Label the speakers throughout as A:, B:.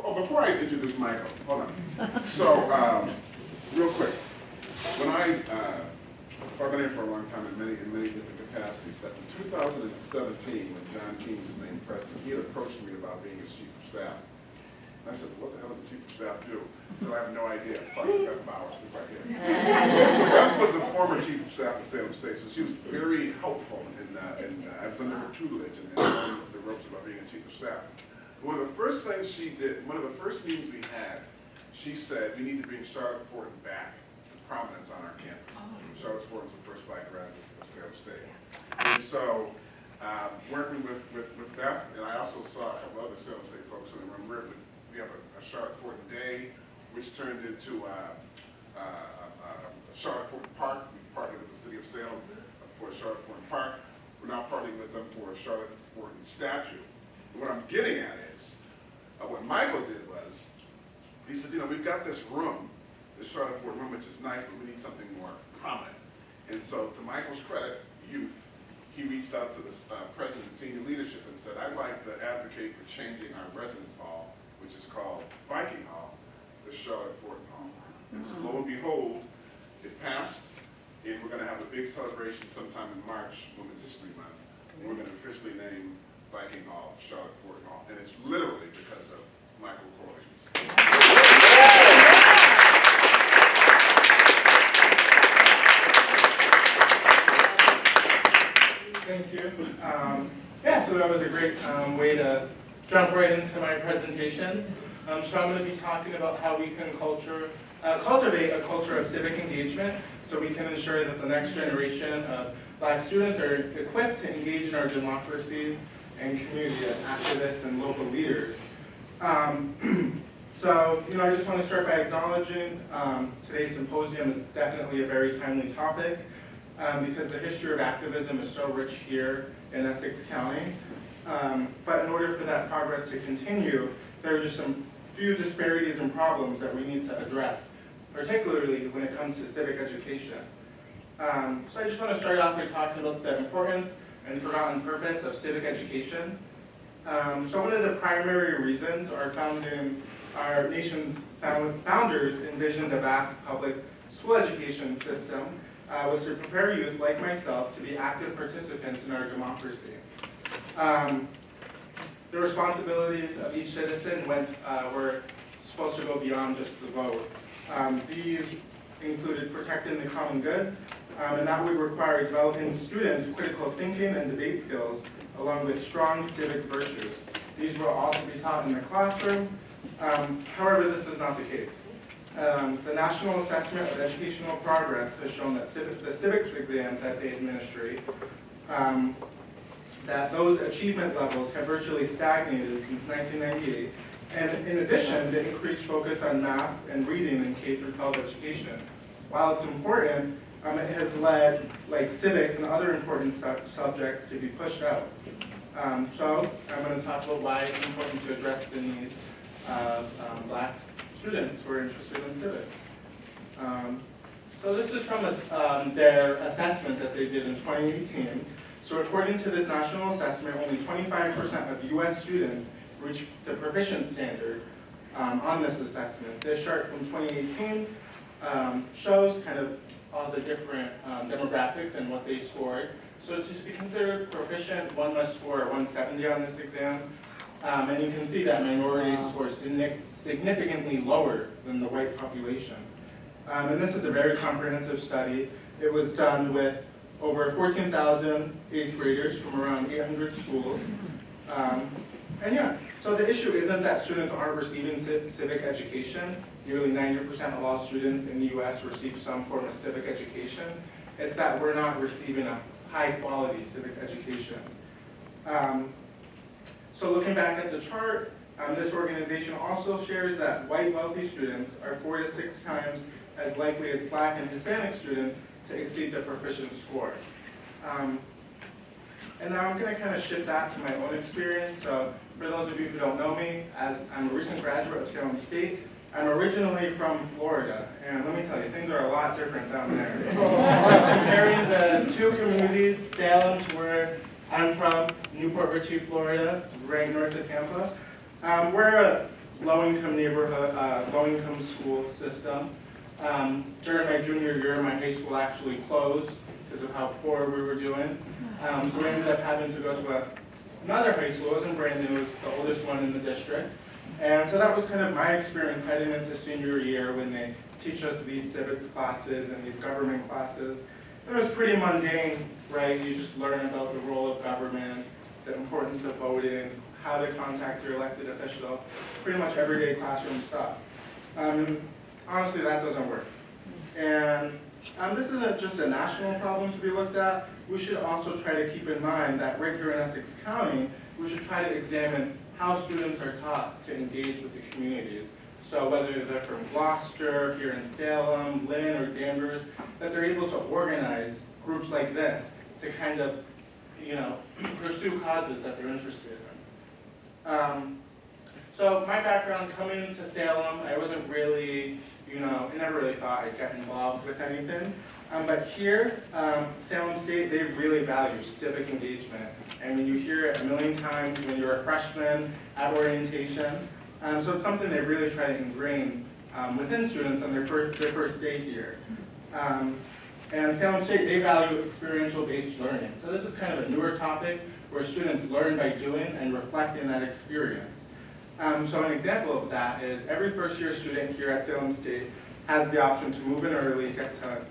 A: Oh, before I introduce Michael, hold on. So, real quick, when I've been here for a long time in many different capacities, but in 2017, when John King was named president, he had approached me about being his chief of staff. And I said, what the hell does the chief of staff do? He said, I have no idea. Probably Beth Bowers, if I did. So Beth was the former chief of staff at Salem State, so she was very helpful, and I was under her tutelage and learning the ropes about being a chief of staff. One of the first things she did, one of the first meetings we had, she said, we need to bring Charlotte Fortin back to prominence on our campus. Charlotte Fortin was the first black graduate of Salem State. And so, working with Beth, and I also saw a couple other Salem State folks in the room, we have a Charlotte Fortin Day, which turned into Charlotte Fortin Park. We partnered with the city of Salem for Charlotte Fortin Park. We're now partnering with them for a Charlotte Fortin statue. And what I'm getting at is, what Michael did was, he said, you know, we've got this room, this Charlotte Fortin room, which is nice, but we need something more prominent. And so, to Michael's credit, youth, he reached out to the president and senior leadership and said, I'd like to advocate for changing our residence hall, which is called Viking Hall, the Charlotte Fortin Hall. And lo and behold, it passed, and we're going to have a big celebration sometime in March, Women's History Month. And we're going to officially name Viking Hall Charlotte Fortin Hall. And it's literally because of Michael Corley.
B: Thank you. Yeah, so that was a great way to jump right into my presentation. So I'm going to be talking about how we can cultivate a culture of civic engagement so we can ensure that the next generation of Black students are equipped to engage in our democracies and community as activists and local leaders. So, I just want to start by acknowledging today's symposium is definitely a very timely topic because the history of activism is so rich here in Essex County. But in order for that progress to continue, there are just some few disparities and problems that we need to address, particularly when it comes to civic education. So I just want to start off by talking about the importance and forgotten purpose of civic education. So one of the primary reasons our nation's founders envisioned a vast public school education system was to prepare youth like myself to be active participants in our democracy. The responsibilities of each citizen were supposed to go beyond just the vote. These included protecting the common good, and that would require developing students' critical thinking and debate skills, along with strong civic virtues. These were all to be taught in the classroom. However, this is not the case. The National Assessment of Educational Progress has shown that the civics exam that they administrate, that those achievement levels have virtually stagnated since 1998. And in addition, the increased focus on math and reading in K-12 education. While it's important, it has led civics and other important subjects to be pushed out. So I'm going to talk about why it's important to address the needs of Black students who are interested in civics. So this is from their assessment that they did in 2018. So according to this national assessment, only 25% of US students reached the proficient standard on this assessment. This chart from 2018 shows kind of all the different demographics and what they scored. So to be considered proficient, one must score 170 on this exam. And you can see that minorities score significantly lower than the white population. And this is a very comprehensive study. It was done with over 14,000 eighth graders from around 800 schools. And yeah, so the issue isn't that students aren't receiving civic education. Nearly 90% of all students in the US receive some form of civic education. It's that we're not receiving a high quality civic education. So looking back at the chart, this organization also shares that white wealthy students are 4 to 6 times as likely as Black and Hispanic students to exceed the proficient score. And now I'm going to kind of shift that to my own experience. So for those of you who don't know me, as I'm a recent graduate of Salem State, I'm originally from Florida, and let me tell you, things are a lot different down there. So comparing the two communities, Salem to where I'm from, Newport Richey, Florida, right north of Tampa, we're low-income neighborhood, low-income school system. During my junior year, my high school actually closed because of how poor we were doing. So we ended up having to go to another high school. It wasn't brand new, it was the oldest one in the district. And so that was kind of my experience heading into senior year when they teach us these civics classes and these government classes. It was pretty mundane, right? You just learn about the role of government, the importance of voting, how to contact your elected official, pretty much everyday classroom stuff. Honestly, that doesn't work. And this isn't just a national problem to be looked at. We should also try to keep in mind that right here in Essex County, we should try to examine how students are taught to engage with the communities. So whether they're from Gloucester, here in Salem, Lynn, or Danvers, that they're able to organize groups like this to kind of, pursue causes that they're interested in. So my background coming to Salem, I wasn't really, I never really thought I'd get involved with anything. But here, Salem State, they really value civic engagement. And you hear it a million times when you're a freshman at orientation. So it's something they really try to ingrain within students on their first day here. And Salem State, they value experiential-based learning. So this is kind of a newer topic where students learn by doing and reflecting that experience. So an example of that is every first-year student here at Salem State has the option to move in early, get to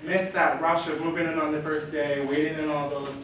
B: miss that rush of moving in on the first day, waiting in all those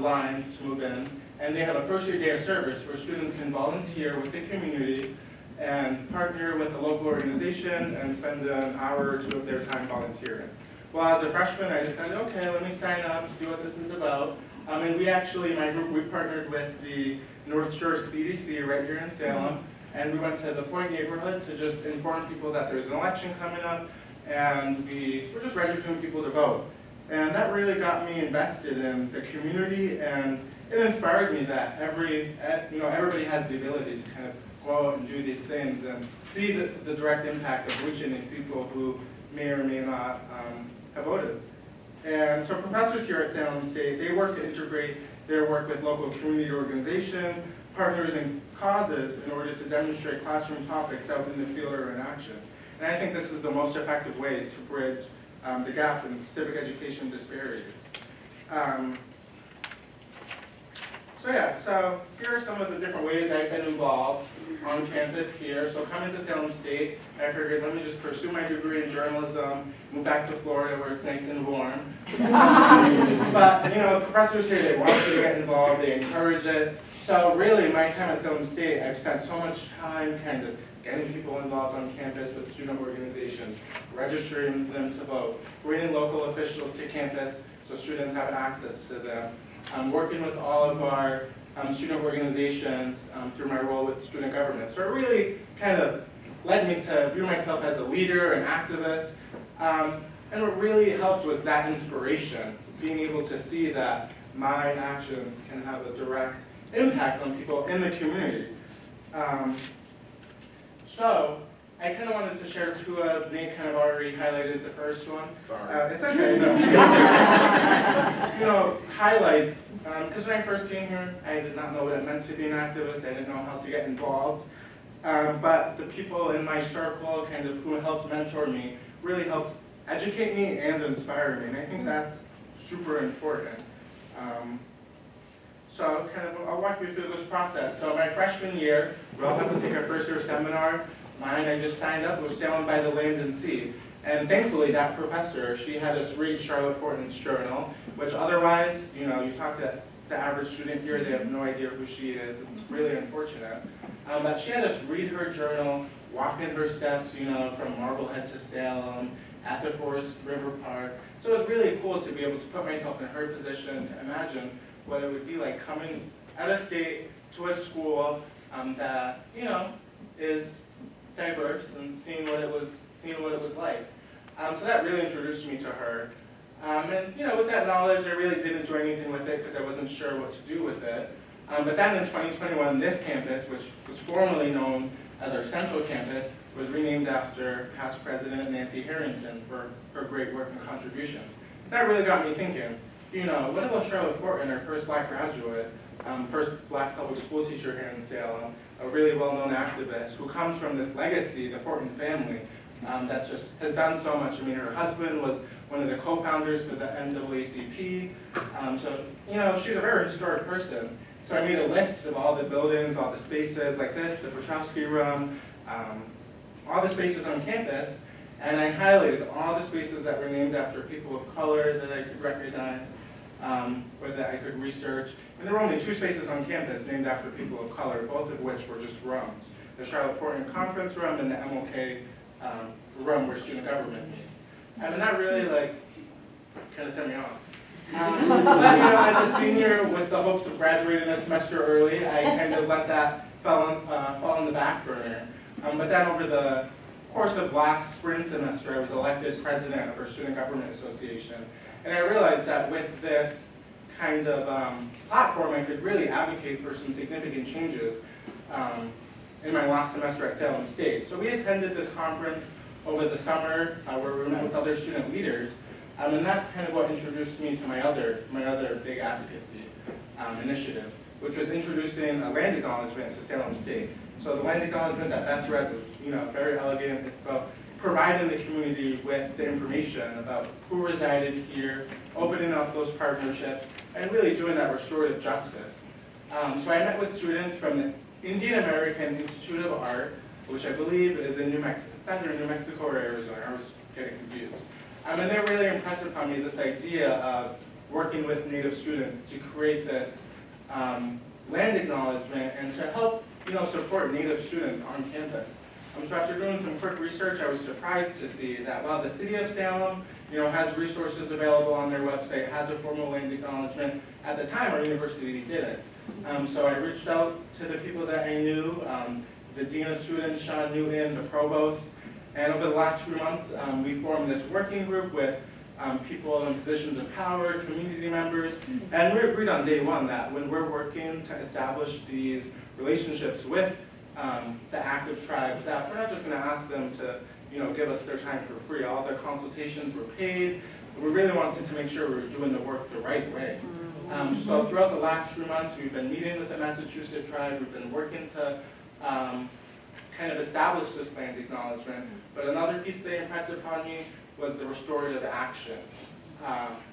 B: lines to move in. And they have a first-year day of service where students can volunteer with the community and partner with a local organization and spend an hour or two of their time volunteering. Well, as a freshman, I decided, okay, let me sign up, see what this is about. And we actually, my group, we partnered with the North Shore CDC right here in Salem, and we went to the Floyd neighborhood to just inform people that there's an election coming up, and we were just registering people to vote. And that really got me invested in the community, and it inspired me that everybody has the ability to kind of go out and do these things and see the direct impact of reaching these people who may or may not have voted. And so professors here at Salem State, they work to integrate their work with local community organizations, partners, and causes in order to demonstrate classroom topics out in the field or in action. And I think this is the most effective way to bridge the gap in civic education disparities. So here are some of the different ways I've been involved on campus here. So coming to Salem State, I figured let me just pursue my degree in journalism, move back to Florida where it's nice and warm. But professors here, they want you to get involved, they encourage it. So really, my time at Salem State, I've spent so much time kind of getting people involved on campus with student organizations, registering them to vote, bringing local officials to campus so students have access to them, working with all of our student organizations through my role with student government. So it really kind of led me to view myself as a leader, an activist, and what really helped was that inspiration, being able to see that my actions can have a direct impact on people in the community. So I kind of wanted to share two of, Nate kind of already highlighted the first one.
A: Sorry.
B: It's okay, no. Highlights, because when I first came here, I did not know what it meant to be an activist. I didn't know how to get involved. But the people in my circle kind of who helped mentor me really helped educate me and inspire me. And I think that's super important. So kind of, I'll walk you through this process. So my freshman year, we all have to take our first year seminar. Mine, I just signed up, was Sailing by the Land and Sea. And thankfully, that professor, she had us read Charlotte Fortin's journal, which otherwise, you talk to the average student here, they have no idea who she is. It's really unfortunate. But she had us read her journal, walk in her steps, from Marblehead to Salem, at the Forest River Park. So it was really cool to be able to put myself in her position, to imagine what it would be like coming out of state to a school that, is diverse and seeing what it was like. So that really introduced me to her. And with that knowledge, I really didn't do anything with it because I wasn't sure what to do with it. But then in 2021, this campus, which was formerly known as our central campus, was renamed after past President Nancy Harrington for her great work and contributions. That really got me thinking, what about Charlotte Fortin, our first Black graduate, first Black public school teacher here in Salem, a really well-known activist who comes from this legacy, the Fortin family, that just has done so much. I mean, her husband was one of the co-founders for the NAACP. So, she's a very historic person. So I made a list of all the buildings, all the spaces like this, the Petrowski Room, all the spaces on campus, and I highlighted all the spaces that were named after people of color that I could recognize, or that I could research. And there were only 2 spaces on campus named after people of color, both of which were just rooms. The Charlotte Fortin Conference Room and the MLK room where student government meets. And that really kind of set me off. But as a senior with the hopes of graduating a semester early, I kind of let that fall on the back burner. But then over the course of last spring semester, I was elected president of our Student Government Association. And I realized that with this kind of platform, I could really advocate for some significant changes in my last semester at Salem State. So we attended this conference over the summer where we met with other student leaders. And that's kind of what introduced me to my other big advocacy initiative, which was introducing a land acknowledgement to Salem State. So the land acknowledgement that Beth read was, very elegant. It's about providing the community with the information about who resided here, opening up those partnerships, and really doing that restorative justice. So I met with students from the Indian American Institute of Art, which I believe is in New Mexico. It's either in New Mexico or Arizona. I was getting confused. And they really impressed upon me this idea of working with Native students to create this land acknowledgement and to help support Native students on campus. So after doing some quick research, I was surprised to see that while the city of Salem has resources available on their website, has a formal land acknowledgement, at the time our university didn't. So I reached out to the people that I knew, the dean of students, Sean Newton, the provost, and over the last few months, we formed this working group with people in positions of power, community members, and we agreed on day one that when we're working to establish these relationships with the active tribes, that we're not just going to ask them to give us their time for free. All their consultations were paid. We really wanted to make sure we were doing the work the right way. So throughout the last few months, we've been meeting with the Massachusetts tribe. We've been working to kind of establish this land acknowledgement. But another piece they impressed upon me was the restorative action,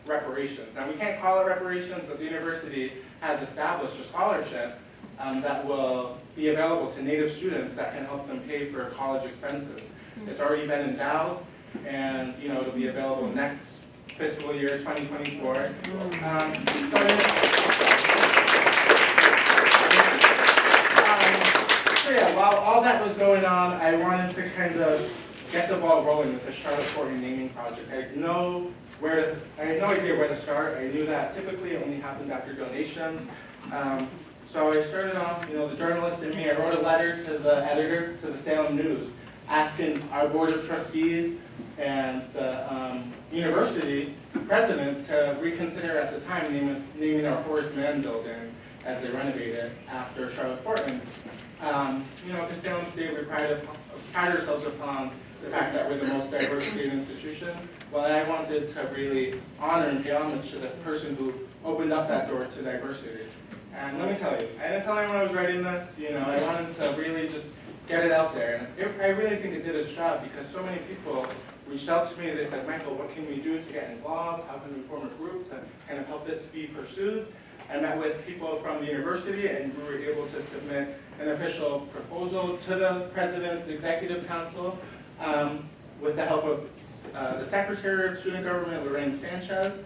B: reparations. Now we can't call it reparations, but the university has established a scholarship that will be available to Native students that can help them pay for college expenses. It's already been endowed, and it'll be available next fiscal year, 2024. So yeah, while all that was going on, I wanted to kind of get the ball rolling with the Charlotte Fortin naming project. I had no idea where to start. I knew that typically it only happened after donations. So I started off, the journalist in me, I wrote a letter to the editor, to the Salem News, asking our board of trustees and the university president to reconsider at the time naming our Horace Mann building as they renovate it after Charlotte Fortin. Because Salem State, we pride ourselves upon the fact that we're the most diverse state institution. Well, I wanted to really honor and pay homage to the person who opened up that door to diversity. And let me tell you, I didn't tell anyone I was writing this. I wanted to really just get it out there. And I really think it did its job because so many people reached out to me. They said, Michael, what can we do to get involved? How can we form a group to kind of help this be pursued? I met with people from the university, and we were able to submit an official proposal to the President's Executive Council with the help of the Secretary of Student Government, Lorraine Sanchez.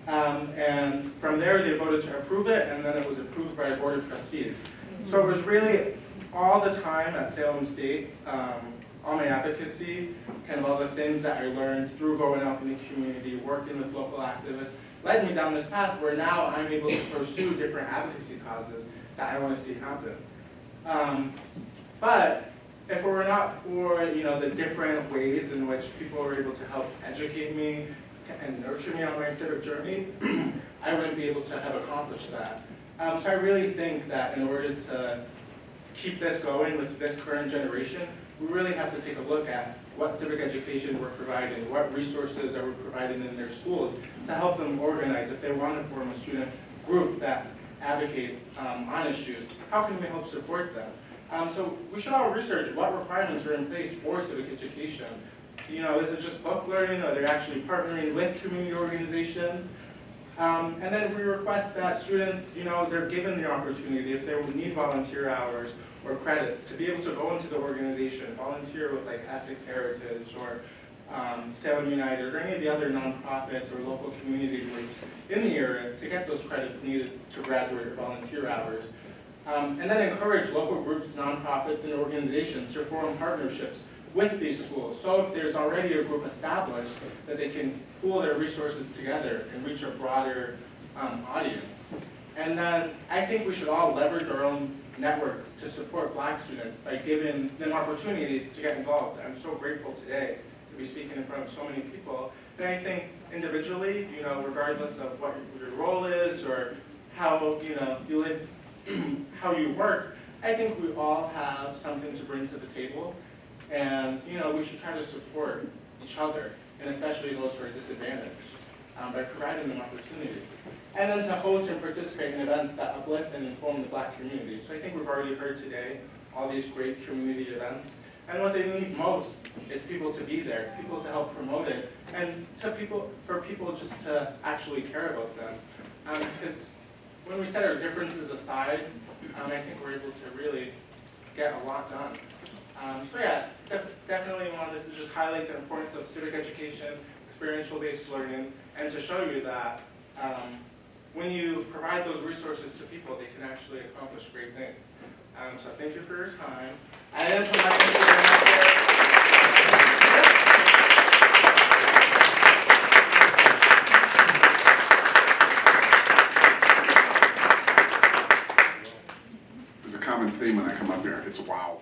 B: And from there, they voted to approve it, and then it was approved by our Board of Trustees. So it was really all the time at Salem State, all my advocacy, kind of all the things that I learned through growing up in the community, working with local activists, led me down this path where now I'm able to pursue different advocacy causes that I want to see happen. But if it were not for the different ways in which people were able to help educate me and nurture me on my civic journey, I wouldn't be able to have accomplished that. So I really think that in order to keep this going with this current generation, we really have to take a look at what civic education we're providing, what resources are we providing in their schools to help them organize if they want to form a student group that advocates on issues. How can we help support them? So we should all research what requirements are in place for civic education. You know, is it just book learning, or they're actually partnering with community organizations? And then we request that students, you know, they're given the opportunity, if they need volunteer hours or credits, to be able to go into the organization, volunteer with like Essex Heritage or Salem United or any of the other nonprofits or local community groups in the area to get those credits needed to graduate or volunteer hours. And then encourage local groups, nonprofits, and organizations to form partnerships with these schools. So if there's already a group established, that they can pool their resources together and reach a broader audience. And then I think we should all leverage our own networks to support Black students by giving them opportunities to get involved. I'm so grateful today to be speaking in front of so many people. And I think individually, you know, regardless of what your role is or how, you know, you live, how you work, I think we all have something to bring to the table. And, you know, we should try to support each other, and especially those who are disadvantaged, by providing them opportunities. And then to host and participate in events that uplift and inform the Black community. So I think we've already heard today all these great community events. And what they need most is people to be there, people to help promote it, and for people just to actually care about them. Because when we set our differences aside, I think we're able to really get a lot done. So yeah, definitely wanted to just highlight the importance of civic education, experiential-based learning, and to show you that when you provide those resources to people, they can actually accomplish great things. So thank you for your time. I didn't put my Instagram out there.
A: There's a common theme when I come up here. It's wow.